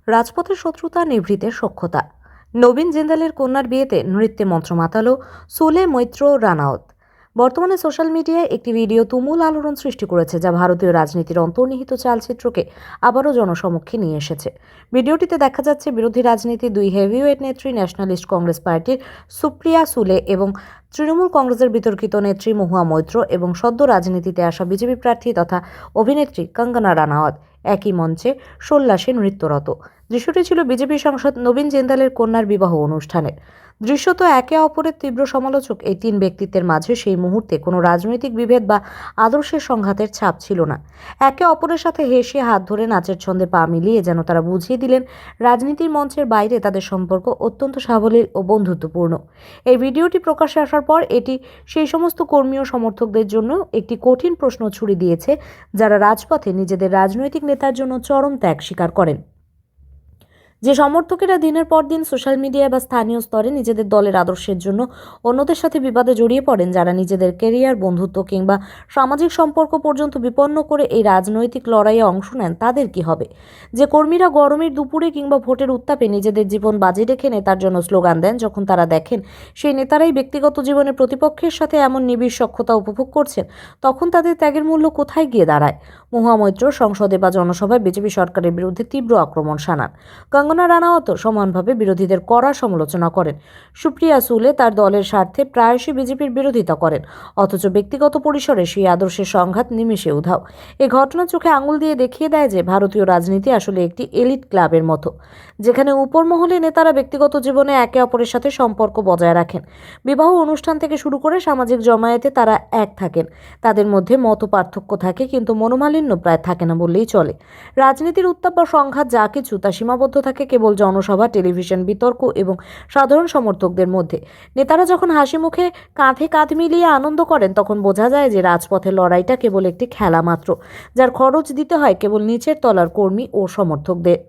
রাজপথের শত্রুতা নিভৃতের সখ্যতা। নবীন জিন্দালের কন্যার বিয়েতে নৃত্যে মন্ত্র মাতালো সুলে মৈত্র রানাওত। বর্তমানে সোশ্যাল মিডিয়ায় একটি ভিডিও তুমুল আলোড়ন সৃষ্টি করেছে, যা ভারতীয় রাজনীতির অন্তর্নিহিত চালচিত্রকে আবারও জনসমক্ষে নিয়ে এসেছে। ভিডিওটিতে দেখা যাচ্ছে বিরোধী রাজনীতির দুই হেভিওয়েট নেত্রী ন্যাশনালিস্ট কংগ্রেস পার্টির সুপ্রিয়া সুলে এবং তৃণমূল কংগ্রেসের বিতর্কিত নেত্রী মহুয়া মৈত্র এবং সদ্য রাজনীতিতে আসা বিজেপি প্রার্থী তথা অভিনেত্রী কঙ্গনা রানাওয়াত একই মঞ্চে সোল্লাসে নৃত্যরত। দৃশ্যটি ছিল বিজেপি সাংসদ নবীন জিন্দালের কন্যার বিবাহ অনুষ্ঠানের। দৃশ্যত একে অপরের তীব্র সমালোচক এই তিন ব্যক্তিত্বের মাঝে সেই মুহূর্তে কোনো রাজনৈতিক বিভেদ বা আদর্শের সংঘাতের ছাপ ছিল না। একে অপরের সাথে হেসে হাত ধরে নাচের ছন্দে পা মিলিয়ে যেন তারা বুঝিয়ে দিলেন রাজনীতির মঞ্চের বাইরে তাদের সম্পর্ক অত্যন্ত সাবলীল ও বন্ধুত্বপূর্ণ। এই ভিডিওটি প্রকাশ্যে আসার পর এটি সেই সমস্ত কর্মী ও সমর্থকদের জন্য একটি কঠিন প্রশ্ন ছুড়ে দিয়েছে, যারা রাজপথে নিজেদের রাজনৈতিক নেতার জন্য চরম ত্যাগ স্বীকার করেন। যে সমর্থকেরা দিনের পর দিন সোশ্যাল মিডিয়া বা স্থানীয় স্তরে নিজেদের দলের আদর্শের জন্য অন্যদের সাথে বিবাদে জড়িয়ে পড়েন, যারা নিজেদের ক্যারিয়ার, বন্ধুত্ব কিংবা সামাজিক সম্পর্ক পর্যন্ত বিপন্ন করে এই রাজনৈতিক লড়াইয়ে অংশ নেন, তাদের কি হবে? যে কর্মীরা গরমের দুপুরে কিংবা ভোটের উত্তাপে নিজেদের জীবন বাজি রেখে নেতার জন্য স্লোগান দেন, যখন তারা দেখেন সেই নেতারাই ব্যক্তিগত জীবনে প্রতিপক্ষের সাথে এমন নিবিড় সখ্যতা উপভোগ করছেন, তখন তাদের ত্যাগের মূল্য কোথায় গিয়ে দাঁড়ায়? মহুয়া মৈত্র সংসদে বা জনসভায় বিজেপি সরকারের বিরুদ্ধে তীব্র আক্রমণ শানান। কঙ্গনা রানাওয়াতও সমানভাবে বিরোধীদের কড়া সমালোচনা করেন। সুপ্রিয়া সুলে তার দলের স্বার্থে প্রায়শই বিজেপির বিরোধিতা করেন, অথচ ব্যক্তিগত পরিসরে সেই আদর্শের সংঘাত নিমেষে উধাও। এই ঘটনা চোখে আঙুল দিয়ে দেখিয়ে দেয় যে ভারতীয় রাজনীতি আসলে একটি এলিট ক্লাবের মতো, যেখানে উপর মহলে নেতারা ব্যক্তিগত জীবনে একে অপরের সাথে সম্পর্ক বজায় রাখেন। বিবাহ অনুষ্ঠান থেকে শুরু করে সামাজিক জমায়েতে তারা এক থাকেন। তাদের মধ্যে মত পার্থক্য থাকে, কিন্তু মনোমালিন্য প্রায় থাকে না বললেই চলে। রাজনীতির উত্তাপ বা সংঘাত যা কিছু, তা সীমাবদ্ধ থাকে কেবল জনসভা, টেলিভিশন, বিতর্ক এবং সাধারণ সমর্থকদের মধ্যে। নেতারা যখন হাসি মুখে কাঁধে কাঁধ মিলিয়ে আনন্দ করেন, তখন বোঝা যায় যে রাজপথের লড়াইটা কেবল একটি খেলা মাত্র, যার খরচ দিতে হয় কেবল নিচের তলার কর্মী ও সমর্থকদের।